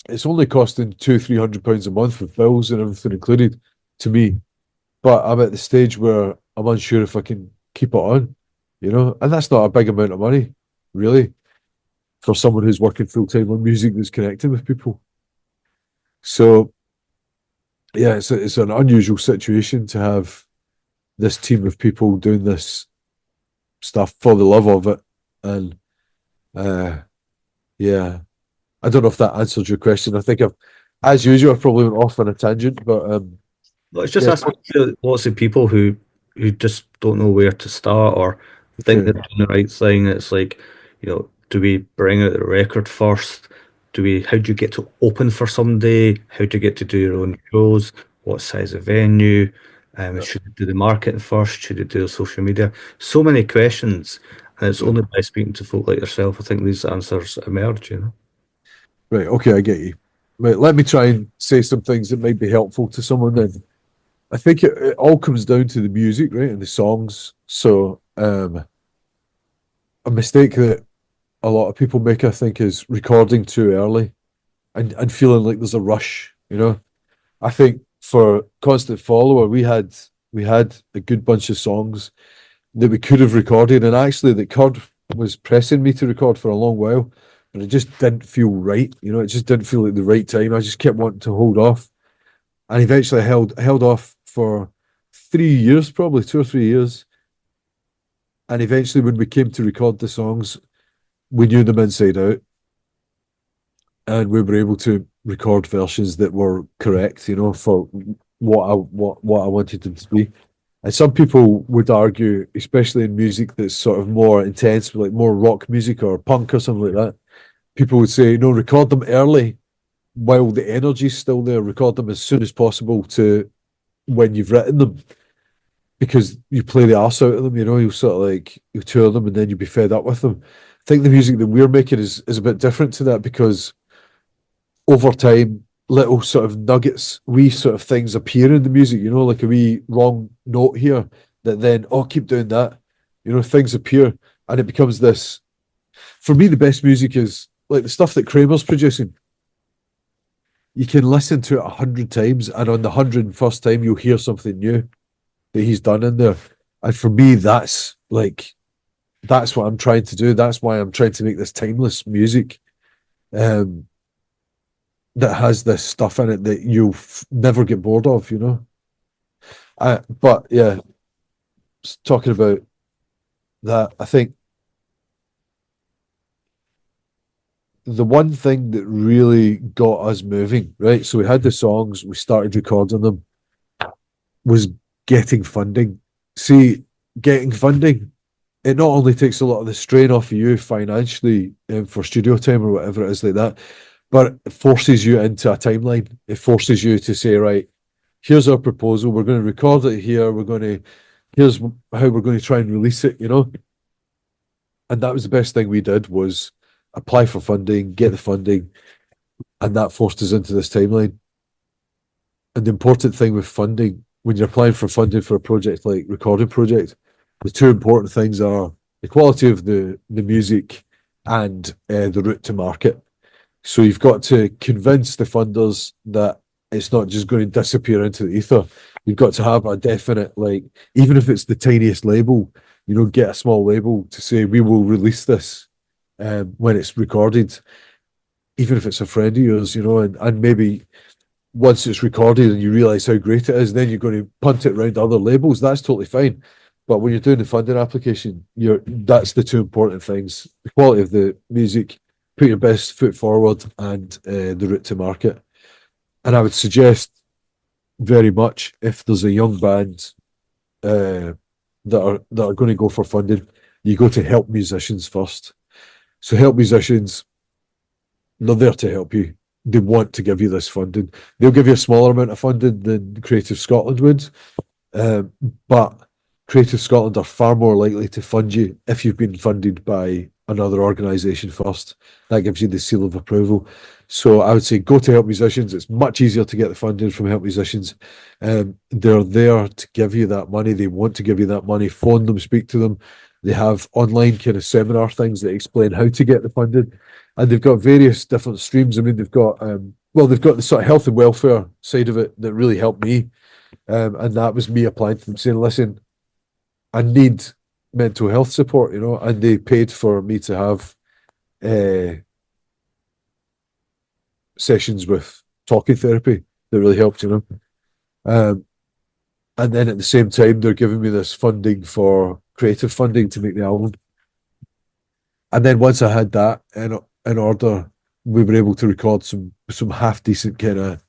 It's only costing £200-300 a month with bills and everything included to me, but I'm at the stage where I'm unsure if I can keep it on, you know, and that's not a big amount of money, really, for someone who's working full time on music that's connecting with people. So yeah, it's an unusual situation to have this team of people doing this stuff for the love of it. And yeah, I don't know if that answers your question. I think as usual, I've probably went off on a tangent, but Well, it's just yeah, asking lots of people who just don't know where to start or think they're true. doing the right thing. It's like, do we bring out the record first? How do you get to open for somebody? How do you get to do your own shows? What size of venue? Should you do the marketing first? Should you do the social media? So many questions. And it's only by speaking to folk like yourself, I think these answers emerge. Right, okay, I get you. Right, let me try and say some things that might be helpful to someone then. I think it all comes down to the music, right, and the songs. So a mistake that a lot of people make, I think, is recording too early and feeling like there's a rush, you know. I think for Constant Follower, we had a good bunch of songs that we could have recorded, and actually that Kurd was pressing me to record for a long while, but it just didn't feel right, you know, it just didn't feel like the right time. I just kept wanting to hold off. And eventually I held off for 3 years, probably 2 or 3 years. And eventually when we came to record the songs, we knew them inside out. And we were able to record versions that were correct, you know, for what I wanted them to be. And some people would argue, especially in music that's sort of more intense, like more rock music or punk or something like that, people would say, no, record them early while the energy's still there. Record them as soon as possible to when you've written them, because you play the arse out of them, you know, you tour them and then you'll be fed up with them. I think the music that we're making is a bit different to that, because over time, little sort of nuggets, wee sort of things appear in the music, you know, like a wee wrong note here that then, oh, keep doing that. You know, things appear and it becomes this. For me, the best music is like the stuff that Kramer's producing. You can listen to it 100 times, and on the 101st time, you'll hear something new that he's done in there. And for me, that's what I'm trying to do. That's why I'm trying to make this timeless music. That has this stuff in it that you'll never get bored of, you know. But yeah, talking about that, I think the one thing that really got us moving, right? So we had the songs, we started recording them, was getting funding. See, getting funding, it not only takes a lot of the strain off of you financially for studio time or whatever it is like that, but it forces you into a timeline. It forces you to say, right, here's our proposal. We're going to record it here. Here's how we're going to try and release it, you know? And that was the best thing we did, was apply for funding, get the funding, and that forced us into this timeline. And the important thing with funding, when you're applying for funding for a project like recording project, the two important things are the quality of the music and the route to market. So you've got to convince the funders that it's not just going to disappear into the ether. You've got to have a definite, like, even if it's the tiniest label, get a small label to say, we will release this when it's recorded, even if it's a friend of yours, and maybe once it's recorded and you realize how great it is, then you're going to punt it around other labels. That's totally fine. But when you're doing the funding application, that's the two important things: the quality of the music, put your best foot forward, and the route to market. And I would suggest very much, if there's a young band that are going to go for funding, you go to help musicians first. So help musicians, they're there to help you. They want to give you this funding. They'll give you a smaller amount of funding than Creative Scotland would, but Creative Scotland are far more likely to fund you if you've been funded by another organisation first. That gives you the seal of approval. So I would say go to Help Musicians. It's much easier to get the funding from Help Musicians. They're there to give you that money. They want to give you that money. Phone them, speak to them. They have online kind of seminar things that explain how to get the funding. And they've got various different streams. I mean, they've got they've got the sort of health and welfare side of it that really helped me. And that was me applying to them saying, listen, I need mental health support, and they paid for me to have sessions with talking therapy that really helped, and then at the same time, they're giving me this funding for creative funding to make the album. And then once I had that in order, we were able to record some half decent the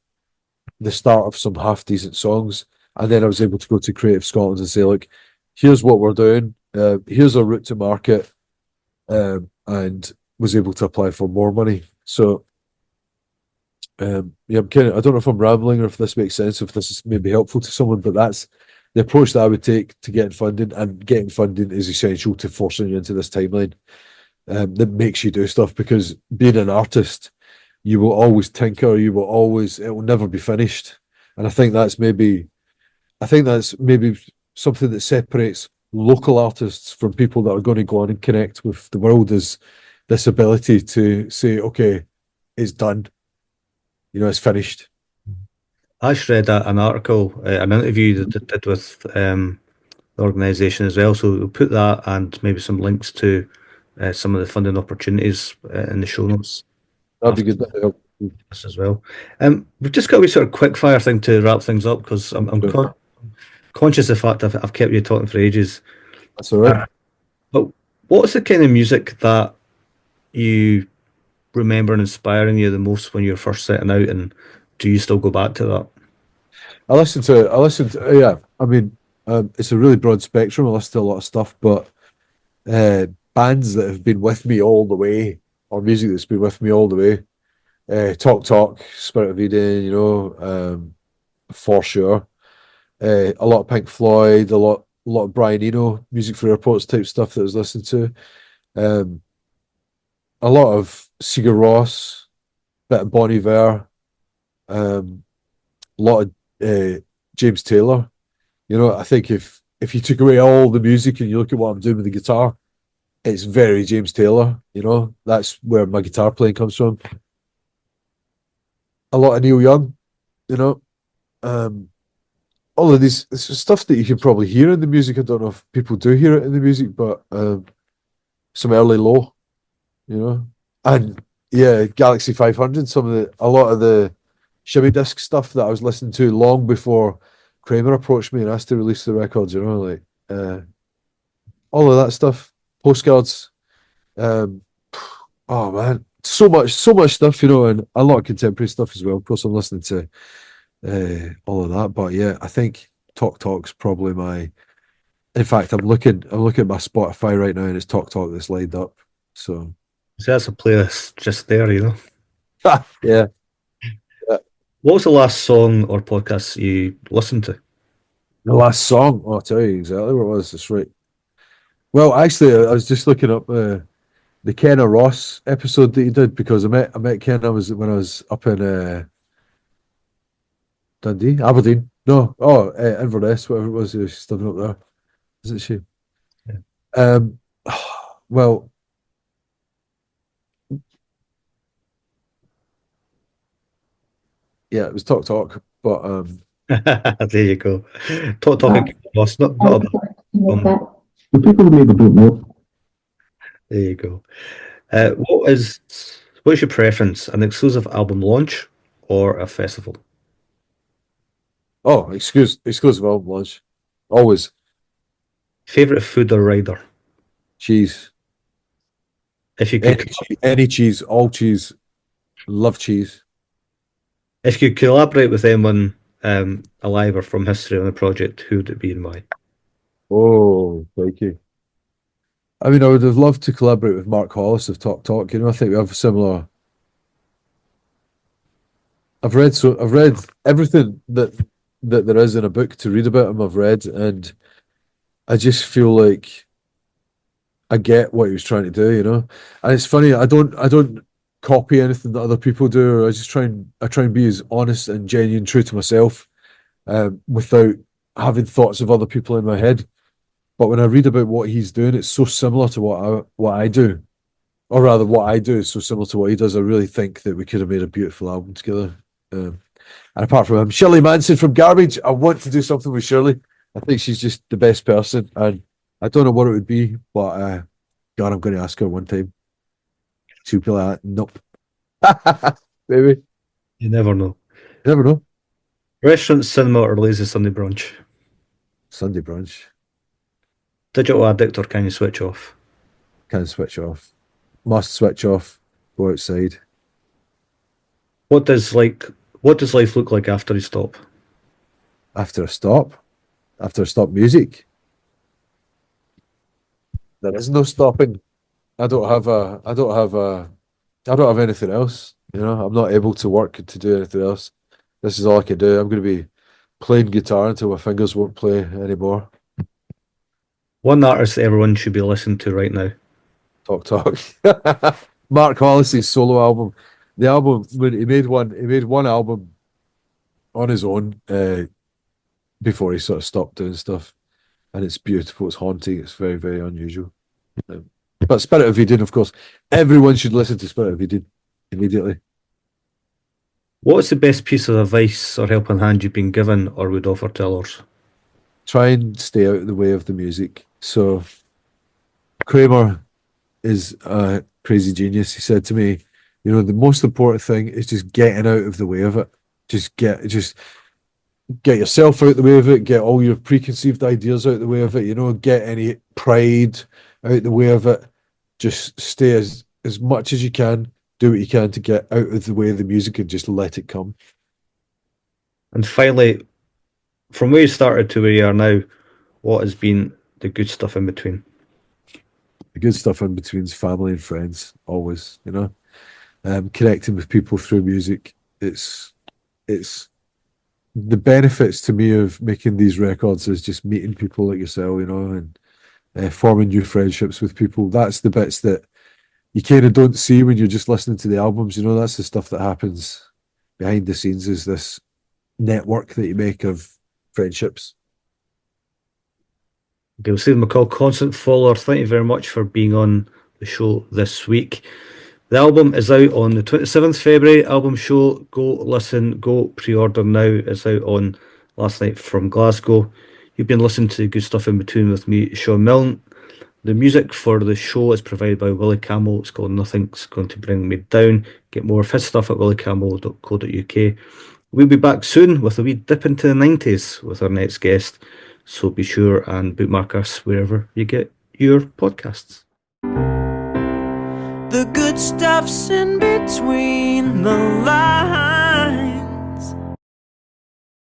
start of some half decent songs. And then I was able to go to Creative Scotland and say, look, here's what we're doing. Here's our route to market, and was able to apply for more money. So, I'm I don't know if I'm rambling or if this makes sense, if this is maybe helpful to someone, but that's the approach that I would take to getting funding. And getting funding is essential to forcing you into this timeline that makes you do stuff, because being an artist, you will always tinker, it will never be finished. And I think that's maybe something that separates local artists from people that are going to go on and connect with the world, is this ability to say, okay, it's done, it's finished. I just read an article, an interview that did with the organisation as well. So we'll put that and maybe some links to some of the funding opportunities in the show notes. That'd be good. That'd help. This as well. We've just got a wee sort of quick fire thing to wrap things up, because I'm conscious of the fact I've kept you talking for ages. That's all right. But what's the kind of music that you remember and inspiring you the most when you're first setting out, and do you still go back to that? I listen to yeah. I mean, it's a really broad spectrum. I listen to a lot of stuff, but bands that have been with me all the way, or music that's been with me all the way. Talk, Spirit of Eden, for sure. A lot of Pink Floyd, a lot of Brian Eno, Music for Airports type stuff that I was listening to. A lot of Sigur Rós, bit of Bon Iver, a lot of James Taylor. I think if you took away all the music and you look at what I'm doing with the guitar, it's very James Taylor. That's where my guitar playing comes from. A lot of Neil Young, all of these, it's stuff that you can probably hear in the music. I don't know if people do hear it in the music, but some early Low, and yeah, Galaxy 500. A lot of the shimmy disc stuff that I was listening to long before Kramer approached me and asked to release the records. All of that stuff, postcards. Oh man, so much stuff, and a lot of contemporary stuff as well. Of course, I'm listening to all of that, but yeah, I think Talk's probably my. In fact, I'm looking at my Spotify right now, and it's Talk that's lined up. So that's a playlist just there, yeah. What was the last song or podcast you listened to? The last song, I'll tell you exactly what it was. It's right. Well, actually, I was just looking up the Kenna Ross episode that he did because I met Kenna when I was up in Dundee, Aberdeen. No, Inverness, whatever it was. She's living up there, isn't she? Yeah. Well, yeah, it was talk, but There you go. Talking lost, not about. The people maybe don't know. There you go. What's your preference? An exclusive album launch or a festival? oh, exclusive album launch, always Favorite food or rider? cheese, If you could, any cheese, all cheese, love cheese. if you could collaborate with anyone alive or from history on a project, who would it be and why? Oh, thank you. I mean, I would have loved to collaborate with Mark Hollis of Talk. You know, I think we have a similar. I've read everything that there is in a book to read about him. I've read, and I just feel like I get what he was trying to do. You know, and it's funny. I don't copy anything that other people do. I try and be as honest and genuine, true to myself, without having thoughts of other people in my head. But when I read about what he's doing, it's so similar to what I do, or rather, what I do is so similar to what he does. I really think that we could have made a beautiful album together. And apart from him, Shirley Manson from Garbage, I want to do something with Shirley. I think she's just the best person, and I don't know what it would be, but God, I'm going to ask her one time. She'll be like, "Nope, baby." You never know. You never know. Restaurant, cinema, or lazy Sunday brunch? Sunday brunch Digital addict or can you switch off? can switch off. Must switch off. Go outside. What does life look like after you stop? After I stop music, there is no stopping. I don't have anything else. You know, I'm not able to work to do anything else. This is all I can do. I'm going to be playing guitar until my fingers won't play anymore. One artist that everyone should be listening to right now. Talk. Mark Hollis's solo album. The album when he made one album on his own before he sort of stopped doing stuff, and it's beautiful. It's haunting. It's very, very unusual. But Spirit of Eden, of course, everyone should listen to Spirit of Eden immediately. What's the best piece of advice or helping hand you've been given or would offer to others? Try and stay out of the way of the music. So Kramer is a crazy genius. He said to me, you know, the most important thing is just getting out of the way of it. Just get yourself out the way of it, get all your preconceived ideas out the way of it, you know, get any pride out the way of it. Just stay as much as you can, do what you can to get out of the way of the music and just let it come. And finally, from where you started to where you are now, what has been the good stuff in between? The good stuff in between is family and friends, always, you know. Connecting with people through music. It's the benefits to me of making these records is just meeting people like yourself, you know, and forming new friendships with people. That's the bits that you kind of don't see when you're just listening to the albums, you know. That's the stuff that happens behind the scenes, is this network that you make of friendships. Okay, well, Stephen McAll, constant follower, thank you very much for being on the show this week. The album is out on the 27th February. Album show, go listen, go pre-order now. It's out on Last Night From Glasgow. You've been listening to Good Stuff In Between with me, Sean Milne. The music for the show is provided by Willie Camel. It's called Nothing's Going to Bring Me Down. Get more of his stuff at williecamel.co.uk. We'll be back soon with a wee dip into the 90s with our next guest. So be sure and bookmark us wherever you get your podcasts. The good stuff's in between the lines.